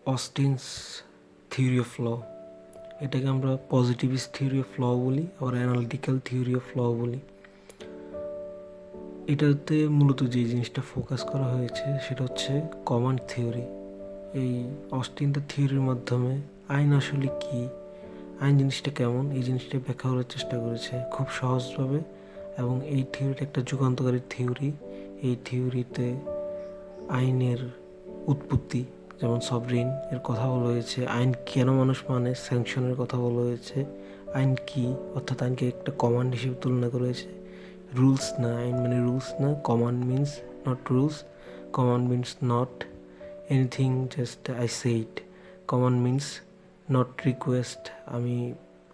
অস্টিনস theory of law, এটাকে আমরা positivist theory of law বলি, আবার অ্যানালিটিক্যাল থিওরি অফ ল বলি। এটাতে মূলত যে জিনিসটা ফোকাস করা হয়েছে সেটা হচ্ছে কমান্ড থিওরি। এই অস্টিন দ্য থিওরির মাধ্যমে আইন আসলে কি, আইন জিনিসটা কেমন, এই জিনিসটা ব্যাখ্যা করার চেষ্টা করেছে খুব সহজভাবে। এবং এই থিওরিটা একটা যুগান্তকারী থিওরি। এই থিওরিতে আইনের উৎপত্তি, যেমন সভরেন এর কথা বলা হয়েছে, আইন কেন মানুষ মানে, স্যাংশনের কথা বলা হয়েছে, আইন কি অর্থাৎ আইনকে একটা কমান্ড হিসেবে তুলনা করা হয়েছে। রুলস না, আইন মানে রুলস না, command means not rules, command means not anything just I said, command means not request, আমি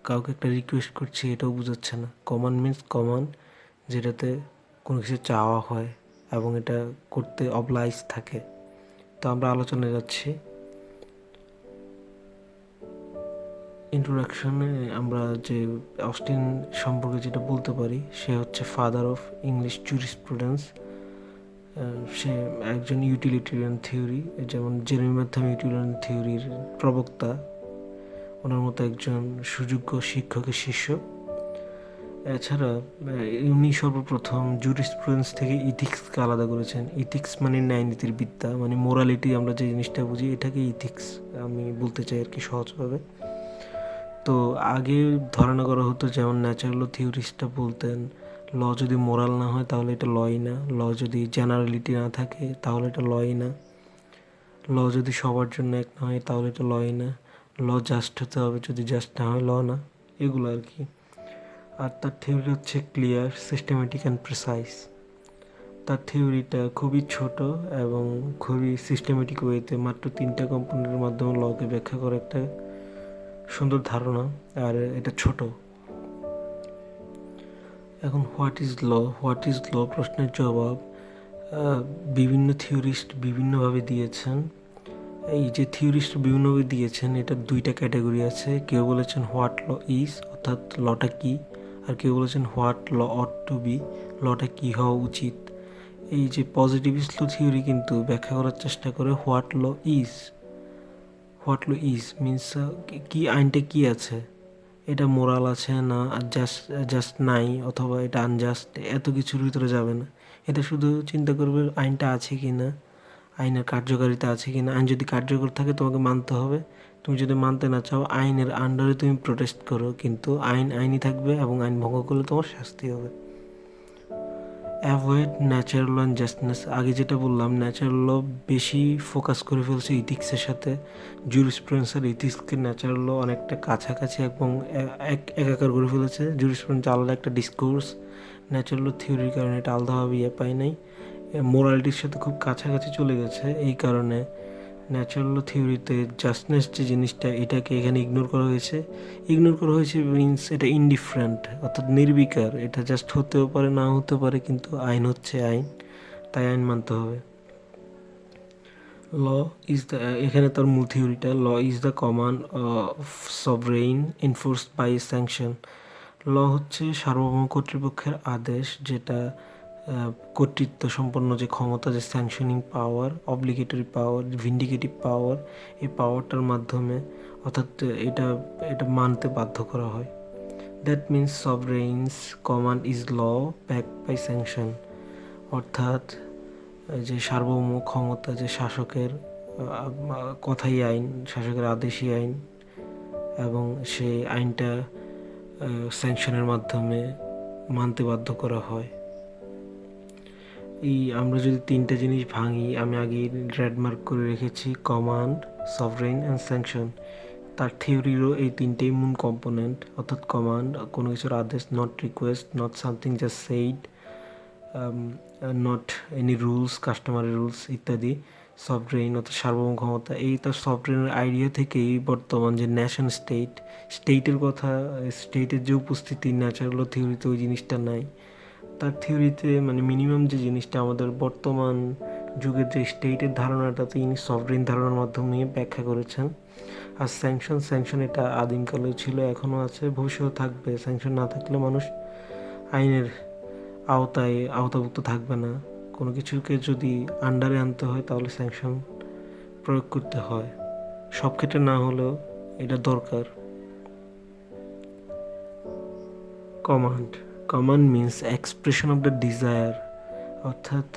কাউকে একটা রিকোয়েস্ট করছি এটাও বোঝাচ্ছে না। কমান্ড মিনস কমান্ড, যেটাতে কোনো কিছু চাওয়া হয় এবং এটা করতে অবলাইজ থাকে। তো আমরা আলোচনায় যাচ্ছি। ইন্ট্রোডাকশনে আমরা যে অস্টিন সম্পর্কে যেটা বলতে পারি, সে হচ্ছে ফাদার অফ ইংলিশ জুরিসপ্রুডেন্স। সে একজন ইউটিলিটেরিয়ান থিওরি, যেমন জেরেমি বেন্থাম ইউটিলিটেরিয়ান থিওরির প্রবক্তা, ওনার মতো একজন সুযোগ্য শিক্ষকের শিষ্য। এছাড়া উনি সর্বপ্রথম জুরিসপ্রুডেন্স থেকে ইথিক্সকে আলাদা করেছেন। ইথিক্স মানে ন্যায় নীতির বিদ্যা, মানে মোরালিটি আমরা যে জিনিসটা বুঝি এটাকে ইথিক্স আমি বলতে চাই আর কি সহজভাবে। তো আগে ধারণা করা হতো, যেমন ন্যাচারাল থিওরিস্টরা বলতেন ল যদি মোরাল না হয় তাহলে এটা লই না, ল যদি জেনারেলিটি না থাকে তাহলে এটা লই না, ল যদি সবার জন্য এক না হয় তাহলে এটা লই না, ল জাস্ট হতে হবে, যদি জাস্ট না হয় ল না, এগুলো আর কি। আর তার থিওরি হচ্ছে ক্লিয়ার, সিস্টেমেটিক অ্যান্ড প্রিসাইজ। তার থিওরিটা খুবই ছোট এবং খুবই সিস্টেমেটিক ওয়েতে মাত্র 3টা কম্পোনেন্টের মাধ্যমে লকে ব্যাখ্যা করে একটা সুন্দর ধারণা, আর এটা ছোট। এখন what is law, what is law প্রশ্নের জবাব বিভিন্ন থিওরিস্ট বিভিন্নভাবে দিয়েছেন। এই যে থিওরিস্ট বিভিন্নভাবে দিয়েছেন, এটার 2টা ক্যাটাগরি আছে। কেউ বলেছেন হোয়াট ল ইজ, অর্থাৎ লটা কি, আর কেউ বলেছেন what law ought to be, লটা কি হওয়া উচিত। এই যে পজিটিভিস্ট ল থিওরি কিন্তু ব্যাখ্যা করার চেষ্টা করে what law is. What law is means কি, আইনটা কি আছে, এটা মোরাল আছে না জাস্ট জাস্ট নাই, অথবা এটা আনজাস্ট, এত কিছুর ভিতরে যাবে না। এটা শুধু চিন্তা করবে আইনটা আছে কি না, আইনের কার্যকারিতা আছে কি না। আইন যদি কার্যকর থাকে তোমাকে মানতে হবে, তুমি যদি মানতে না চাও আইনের আন্ডারে তুমি প্রোটেস্ট করো, কিন্তু আইন আইনই থাকবে এবং আইন ভঙ্গ করলে তোমার শাস্তি হবে। অ্যাভয়েড ন্যাচারাল ল অ্যান্ড জাস্টনেস, আগে যেটা বললাম ন্যাচারাল ল বেশি ফোকাস করে ফেলছে ইথিক্সের সাথে, জুরিসপ্রুডেন্স আর ইথিক্সকে ন্যাচারাল ল অনেকটা কাছাকাছি এবং একাকার করে ফেলেছে। জুরিসপ্রুডেন্স আলাদা একটা ডিসকোর্স, ন্যাচারাল ল থিওরির কারণে এটা আলাদাভাবে পায় নাই, মোরালিটির সাথে খুব কাছাকাছি চলে গেছে। এই কারণে ন্যাচারাল ল থিওরিতে জাস্টনেস যে জিনিসটা, এটাকে এখানে ইগনোর করা হয়েছে। ইগনোর করা হয়েছে মিনস এটা ইনডিফারেন্ট, অর্থাৎ নির্বিকার, এটা জাস্ট হতেও পারে না হতে পারে, কিন্তু আইন হচ্ছে আইন, তাই আইন মানতে হবে। ল ইজ দ্য, এখানে তার মূল থিওরিটা, law is the command of sovereign enforced by sanction. Law হচ্ছে সার্বভৌম কর্তৃপক্ষের আদেশ, যেটা কর্তৃত্ব সম্পন্ন যে ক্ষমতা, যে স্যাংশনিং পাওয়ার, অব্লিগেটরি পাওয়ার, ভিন্ডিকেটিভ পাওয়ার, এই পাওয়ারটার মাধ্যমে, অর্থাৎ এটা এটা মানতে বাধ্য করা হয়। That means sovereign's command is law back by sanction, অর্থাৎ যে সার্বভৌম ক্ষমতা, যে শাসকের কথাই আইন, শাসকের আদেশই আইন, এবং সেই আইনটা স্যাংশনের মাধ্যমে মানতে বাধ্য করা হয়। এই আমরা যদি 3টা জিনিস ভাঙি, আমি আগে রেডমার্ক করে রেখেছি, কমান্ড, সভরেইন অ্যান্ড স্যাংশন। তার থিওরিরও এই 3টেই মূল কম্পোনেন্ট, অর্থাৎ কমান্ড কোনো কিছুর আদেশ, not request, not something just said, not any rules, customary rules ইত্যাদি। সভরেইন অর্থাৎ সার্বভৌম ক্ষমতা, এই তার সভরেইনের আইডিয়া থেকেই বর্তমান যে ন্যাশন স্টেট, স্টেটের কথা, স্টেটের যে উপস্থিতি ন্যাচারাল থিওরিতে ওই জিনিসটা নাই। তার থিওরিতে মানে মিনিমাম যে জিনিসটা আমাদের বর্তমান যুগের যে স্টেটের ধারণাটা তিনি সভরেইন ধারণার মাধ্যমে ব্যাখ্যা করেছেন। আর স্যাংশন, স্যাংশন এটা আদিমকালেও ছিল, এখনও আছে, ভবিষ্যতে থাকবে। স্যাংশন না থাকলে মানুষ আইনের আওতাভুক্ত থাকবে না। কোনো কিছুকে যদি আন্ডারে আনতে হয় তাহলে স্যাংশন প্রয়োগ করতে হয়। সব ক্ষেত্রে না হলেও এটা দরকার। Command command means expression of the desire, অর্থাৎ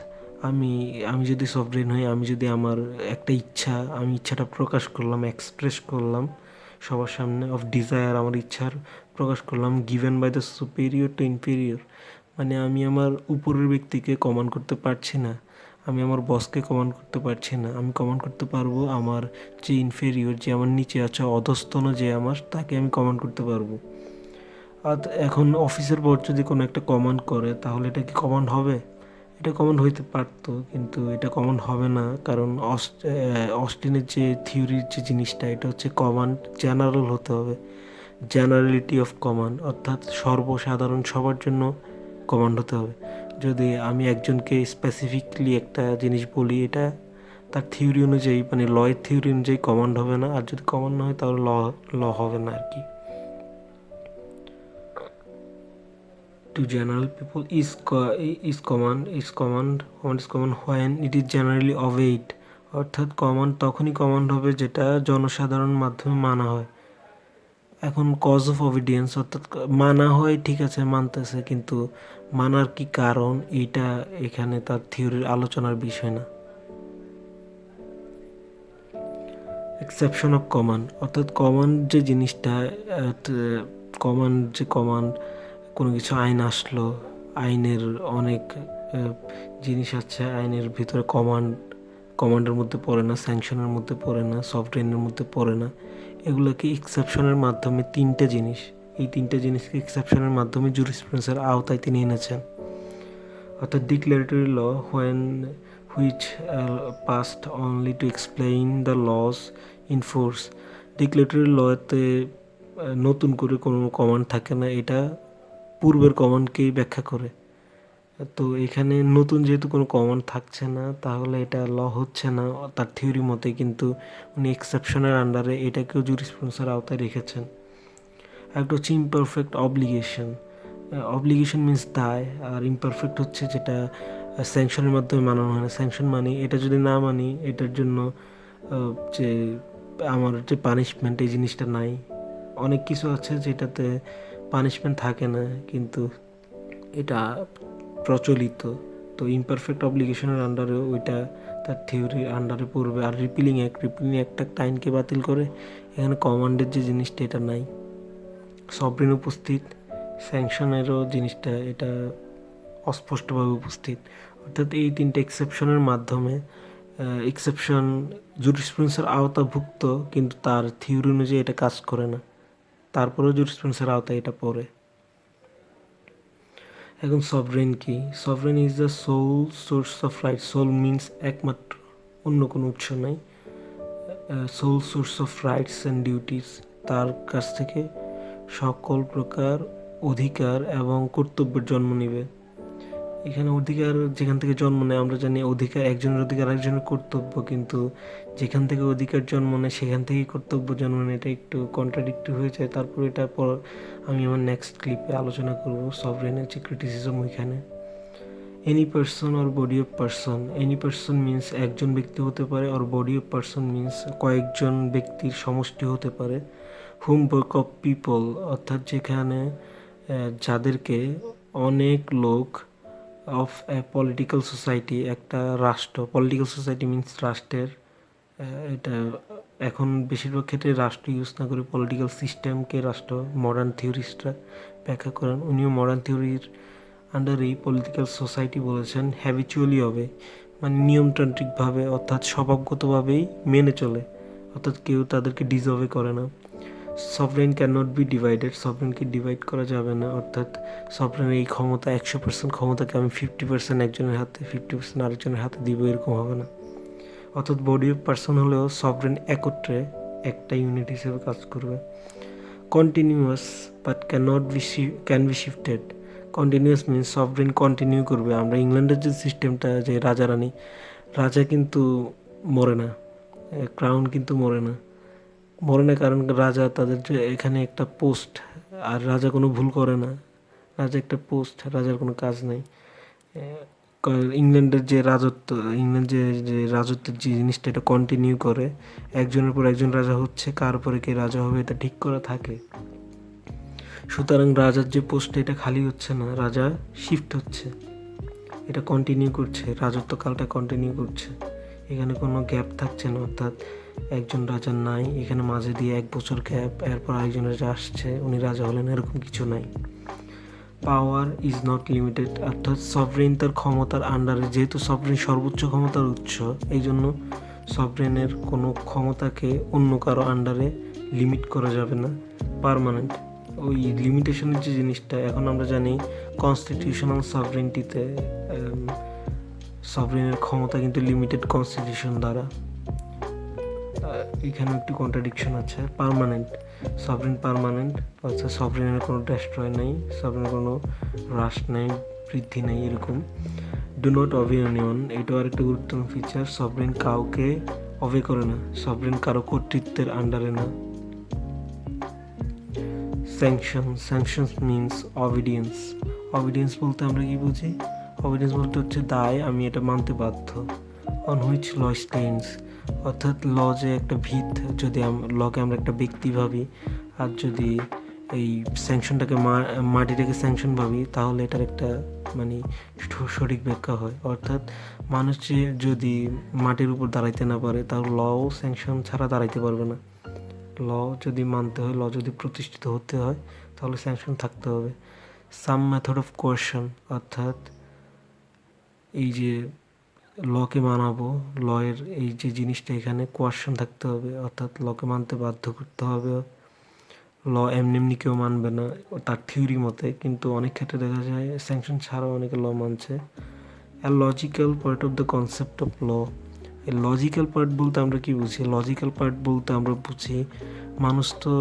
আমি আমি যদি সফটওয়্যার হই, আমি যদি আমার একটা ইচ্ছা, আমি ইচ্ছাটা প্রকাশ করলাম, এক্সপ্রেস করলাম সবার সামনে, অফ ডিজায়ার আমার ইচ্ছার প্রকাশ করলাম, given by the superior to inferior, মানে আমি আমার উপরের ব্যক্তিকে কমান্ড করতে পারছি না, আমি আমার বসকে কমান্ড করতে পারছি না, আমি কমান্ড করতে পারবো আমার যে ইনফেরিয়র, যে আমার নিচে আছে, অধস্তন যে আমার, তাকে আমি কমান্ড করতে পারবো। আর এখন অফিসের বস যদি কোনো একটা কমান্ড করে, তাহলে এটা কি কমান্ড হবে? এটা কমান্ড হইতে পারতো, কিন্তু এটা কমান্ড হবে না, কারণ অস্টিনের যে থিওরির যে জিনিসটা, এটা হচ্ছে কমান্ড জেনারেল হতে হবে, জেনারেলিটি অফ কমান্ড, অর্থাৎ সর্বসাধারণ সবার জন্য কমান্ড হতে হবে। যদি আমি একজনকে স্পেসিফিকলি একটা জিনিস বলি, এটা তার থিওরি অনুযায়ী, মানে লয়ের থিওরি অনুযায়ী কমান্ড হবে না, আর যদি কমান্ড না হয় তাহলে ল হবে না আর কি। To general people command is command when it is generally obeyed, অর্থাৎ কমান্ড তখনই কমান্ড হবে যেটা জনসাধারণ মাধ্যমে মানা হয়। এখন কজ অফ অবিডিয়েন্স, অর্থাৎ মানা হয়, ঠিক আছে মানতেছে, কিন্তু মানার কি কারণ, এইটা এখানে তার থিওরির আলোচনার বিষয় না। এক্সেপশন অফ কমান্ড, অর্থাৎ কমান্ড যে জিনিসটা, কমান্ড কোনো কিছু আইন আসলো, আইনের অনেক জিনিস আছে, আইনের ভিতরে কমান্ডের মধ্যে পড়ে না, স্যাংশনের মধ্যে পড়ে না, সফটওয়্যারের মধ্যে পড়ে না, এগুলোকে এক্সেপশনের মাধ্যমে তিনটে জিনিস, এই তিনটে জিনিসকে এক্সেপশনের মাধ্যমে জুরিসপ্রুডেন্সের আওতায় তিনি এনেছেন। অর্থাৎ declaratory law which passed only to explain the laws in force, declaratory লতে নতুন করে কোনো কমান্ড থাকে না, এটা পূর্বের কমান্ডকেই ব্যাখ্যা করে। তো এখানে নতুন যেহেতু কোনো কমান্ড থাকছে না, তাহলে এটা ল হচ্ছে না তার থিওরি মতে, কিন্তু উনি এক্সেপশনের আন্ডারে এটাকেও জুরিসপ্রুডেন্সের আওতায় রেখেছেন। একটা হচ্ছে ইমপারফেক্ট অব্লিগেশন, অব্লিগেশন মিন্স দায়, আর ইমপারফেক্ট হচ্ছে যেটা স্যাংশনের মাধ্যমে মানানো হয় না। স্যাংশন মানি, এটা যদি না মানি, এটার জন্য যে আমার যে পানিশমেন্ট, এই জিনিসটা নাই। অনেক কিছু আছে যেটাতে পানিশমেন্ট থাকে না, কিন্তু এটা প্রচলিত। তো ইমপারফেক্ট অব্লিগেশনের আন্ডারেও ওইটা তার থিওরির আন্ডারে পড়বে। আর রিপিলিং একটা আইনকে বাতিল করে, এখানে কমান্ডের যে জিনিসটা এটা নাই। সবরিন উপস্থিত, স্যাংশনেরও জিনিসটা এটা অস্পষ্টভাবে উপস্থিত। অর্থাৎ এই তিনটে এক্সেপশনের মাধ্যমে, এক্সেপশন জুরিসপ্রুডেন্সের আওতাভুক্ত, কিন্তু তার থিওরি অনুযায়ী এটা কাজ করে না, তারপরেও জুরিসপ্রুডেন্সের আওতায় এটা পড়ে। এখন সভরেন কি? Sovereign is the sole source of right. Sole means একমাত্র, অন্য কোনো উৎস নাই। Sole source of rights and duties, তার কাছ থেকে সকল প্রকার অধিকার এবং কর্তব্যের জন্ম নেবে। এখানে অধিকার যেখান থেকে জন্ম নেয়, আমরা জানি অধিকার একজনের অধিকার একজনের কর্তব্য, কিন্তু যেখান থেকে অধিকার জন্ম নেয় সেখান থেকেই কর্তব্য জন্ম নেয়, এটা একটু কন্ট্রাডিক্টরি হয়ে যায়। তারপর এটা পর আমি আমার নেক্সট ক্লিপে আলোচনা করব সভরেনের যে ক্রিটিসিজম ওইখানে। Any person or body of person, any person means একজন ব্যক্তি হতে পারে, আর বডি অফ পার্সন মিন্স কয়েকজন ব্যক্তির সমষ্টি হতে পারে। হুম বুক অফ পিপল, অর্থাৎ যেখানে যাদেরকে অনেক লোক, অফ এ পলিটিক্যাল সোসাইটি, একটা রাষ্ট্র, পলিটিক্যাল সোসাইটি মিন্স রাষ্ট্রের, এটা এখন বেশিরভাগ ক্ষেত্রে রাষ্ট্র ইউজ না করে পলিটিক্যাল সিস্টেমকে রাষ্ট্র মডার্ন থিওরিস্টরা ব্যাখ্যা করেন। উনিও মডার্ন থিওরির আন্ডারেই পলিটিক্যাল সোসাইটি বলেছেন হ্যাবিচুয়ালি হবে, মানে নিয়মতান্ত্রিকভাবে, অর্থাৎ স্বভাবগতভাবেই মেনে চলে, অর্থাৎ কেউ তাদেরকে ডিজবে করে না। Sovereign can not be divided, সভরেনকে ডিভাইড করা যাবে না, অর্থাৎ সভরেন এই ক্ষমতা 100% ক্ষমতাকে আমি 50% একজনের হাতে 50% আরেকজনের হাতে দিব, এরকম হবে না। অর্থাৎ বডি অফ পার্সন হলেও সভরেন একত্রে একটা ইউনিট হিসেবে কাজ করবে। Continuous but can be shifted, continuous means sovereign continue করবে। আমরা ইংল্যান্ডের যে সিস্টেমটা, যে রাজা রানী, রাজা কিন্তু মরে না, ক্রাউন কিন্তু মরে না, কারণ রাজা তাদের যে এখানে একটা পোস্ট, আর রাজা কোনো ভুল করে না, রাজা একটা পোস্ট, রাজার কোনো কাজ নেই। ইংল্যান্ডের যে রাজত্ব, ইংল্যান্ড যে যে রাজত্বের যে জিনিসটা এটা কন্টিনিউ করে, একজনের পর একজন রাজা হচ্ছে, কার পরে কে রাজা হবে এটা ঠিক করা থাকে। সুতরাং রাজার যে পোস্ট এটা খালি হচ্ছে না, রাজা শিফট হচ্ছে, এটা কন্টিনিউ করছে, রাজত্বকালটা কন্টিনিউ করছে, এখানে কোনো গ্যাপ থাকছে না। অর্থাৎ একজন রাজা নাই, এখানে মাঝে দিয়ে 1 বছর গ্যাপ, এরপর আরেকজন রাজা আসছে, উনি রাজা হলেন, এরকম কিছু নাই। পাওয়ার ইজ নট লিমিটেড, অর্থাৎ সভরেন তার ক্ষমতার আন্ডারে, যেহেতু সভরেন সর্বোচ্চ ক্ষমতার উৎস, এই জন্য সভরেনের কোনো ক্ষমতাকে অন্য কারো আন্ডারে লিমিট করা যাবে না, পার্মানেন্ট। ওই লিমিটেশনের যে জিনিসটা এখন আমরা জানি কনস্টিটিউশনাল সভরেন্টিতে সভরেনের ক্ষমতা কিন্তু লিমিটেড কনস্টিটিউশন দ্বারা। এখানে একটি কন্ট্রাডিকশন আছে। পার্মানেন্ট, সভরেন পার্মানেন্ট, অর্থাৎ সভরেনের কোনো ডেস্ট্রয় নেই, সভরেনের কোনো হ্রাস নেই, বৃদ্ধি নেই, এরকম। ডু নট অবে এনিওয়ান, এটাও আরেকটা গুরুত্বপূর্ণ ফিচার। সভরেন কাউকে অবে করে না, সভরেন কারো কর্তৃত্বের আন্ডারে না। Sanctions means obedience. অবিডিয়েন্স বলতে আমরা কি বুঝি? অবিডিয়েন্স বলতে হচ্ছে দায়, আমি এটা মানতে বাধ্য। অন হুইচ ল স্ট্যান্ডস, অর্থাৎ ল যে একটা ভিত, যদি লকে আমরা একটা ব্যক্তি ভাবি, আর যদি এই স্যাংশনটাকে মাটিটাকে স্যাংশন ভাবি, তাহলে এটার একটা মানে সঠিক ব্যাখ্যা হয়। অর্থাৎ মানুষ যে যদি মাটির উপর দাঁড়াইতে না পারে, তাহলে লও স্যাংশন ছাড়া দাঁড়াইতে পারবে না। ল যদি মানতে হয়, ল যদি প্রতিষ্ঠিত হতে হয়, তাহলে স্যাংশন থাকতে হবে। সাম মেথড অফ কোয়েশ্চন, অর্থাৎ এই যে লকে মানাবো, লয়ের এই যে জিনিসটা, এখানে কোয়েশ্চন থাকতে হবে, অর্থাৎ লকে মানতে বাধ্য করতে হবে। ল এমনি এমনি কেউ মানবে না তার থিওরি মতে, কিন্তু অনেক ক্ষেত্রে দেখা যায় স্যাংশন ছাড়াও অনেকে ল মানছে। আর logical part of the concept of law, এই লজিক্যাল পার্ট বলতে আমরা কি বুঝি? লজিক্যাল পার্ট বলতে আমরা বুঝি মানুষ তো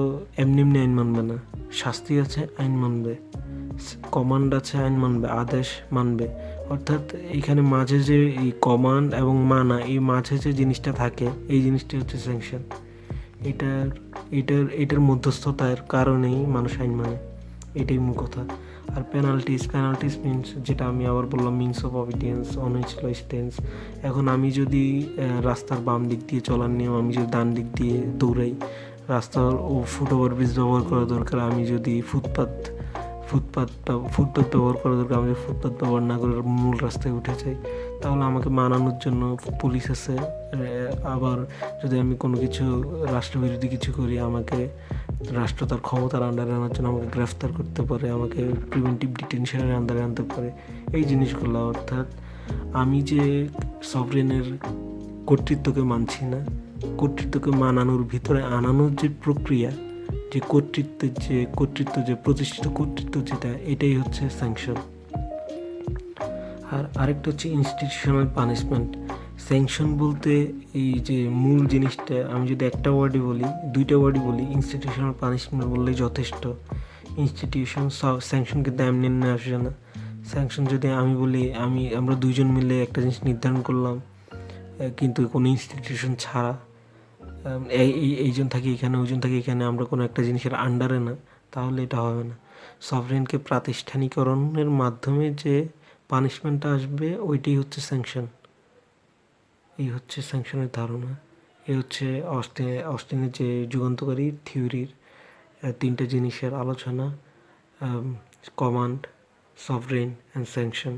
এমনি এমনি আইন মানবে না, শাস্তি আছে আইন মানবে, কমান্ড আছে আইন মানবে, আদেশ মানবে। অর্থাৎ এইখানে মাঝে যে এই কমান্ড এবং মানা, এই মাঝে যে জিনিসটা থাকে, এই জিনিসটি হচ্ছে স্যাংশন। এটার মধ্যস্থতার কারণেই মানুষ আইন মানে, এটাই মূল কথা। আর পেনাল্টিস মিনস, যেটা আমি আবার বললাম, means of obedience, on which law stands. এখন আমি যদি রাস্তার বাম দিক দিয়ে চলার নিয়ম, আমি যদি ডান দিক দিয়ে দৌড়াই, রাস্তার ফুট ওভার ব্রিজ ব্যবহার করা দরকার, আমি যদি ফুটপাথ ব্যবহার করা দরকার, আমি যদি ফুটপাথ ব্যবহার না করে মূল রাস্তায় উঠে যাই, তাহলে আমাকে মানানোর জন্য পুলিশ আছে। আবার যদি আমি কোনো কিছু রাষ্ট্রবিরোধী কিছু করি, আমাকে রাষ্ট্র তার ক্ষমতার আন্ডারে আনার জন্য আমাকে গ্রেফতার করতে পারে, আমাকে প্রিভেন্টিভ ডিটেনশনের আন্ডারে আনতে পারে, এই জিনিসগুলো। অর্থাৎ আমি যে সভরেনের কর্তৃত্বকে মানছি না, কর্তৃত্বকে মানানোর ভিতরে আনানোর যে প্রক্রিয়া, যে কর্তৃত্ব যে প্রতিষ্ঠিত কর্তৃত্ব, যেটা, এটাই হচ্ছে স্যাংশন। আর আরেকটা হচ্ছে ইনস্টিটিউশনাল পানিশমেন্ট। স্যাংশন বলতে এই যে মূল জিনিসটা, আমি যদি একটা ওয়ার্ডই বলি, দুইটা ওয়ার্ডই বলি, ইনস্টিটিউশনাল পানিশমেন্ট বললেই যথেষ্ট। ইনস্টিটিউশন স্যাংশন কিন্তু এমনি এমনি আসবে না। স্যাংশন যদি আমি বলি, আমরা দুইজন মিলে একটা জিনিস নির্ধারণ করলাম, কিন্তু কোনো ইনস্টিটিউশন ছাড়া, এইজন থাকি এখানে, ওইজন থাকি এখানে, আমরা কোনো একটা জিনিসের আন্ডারে না, তাহলে এটা হবে না। সভরেনকে প্রাতিষ্ঠানিকরণের মাধ্যমে যে পানিশমেন্টটা আসবে, ওইটাই হচ্ছে স্যাংশন। এই হচ্ছে স্যাংশনের ধারণা। এই হচ্ছে অস্টিনের যে যুগান্তকারী থিওরির 3টে জিনিসের আলোচনা: কমান্ড, সভরেন অ্যান্ড স্যাংশন।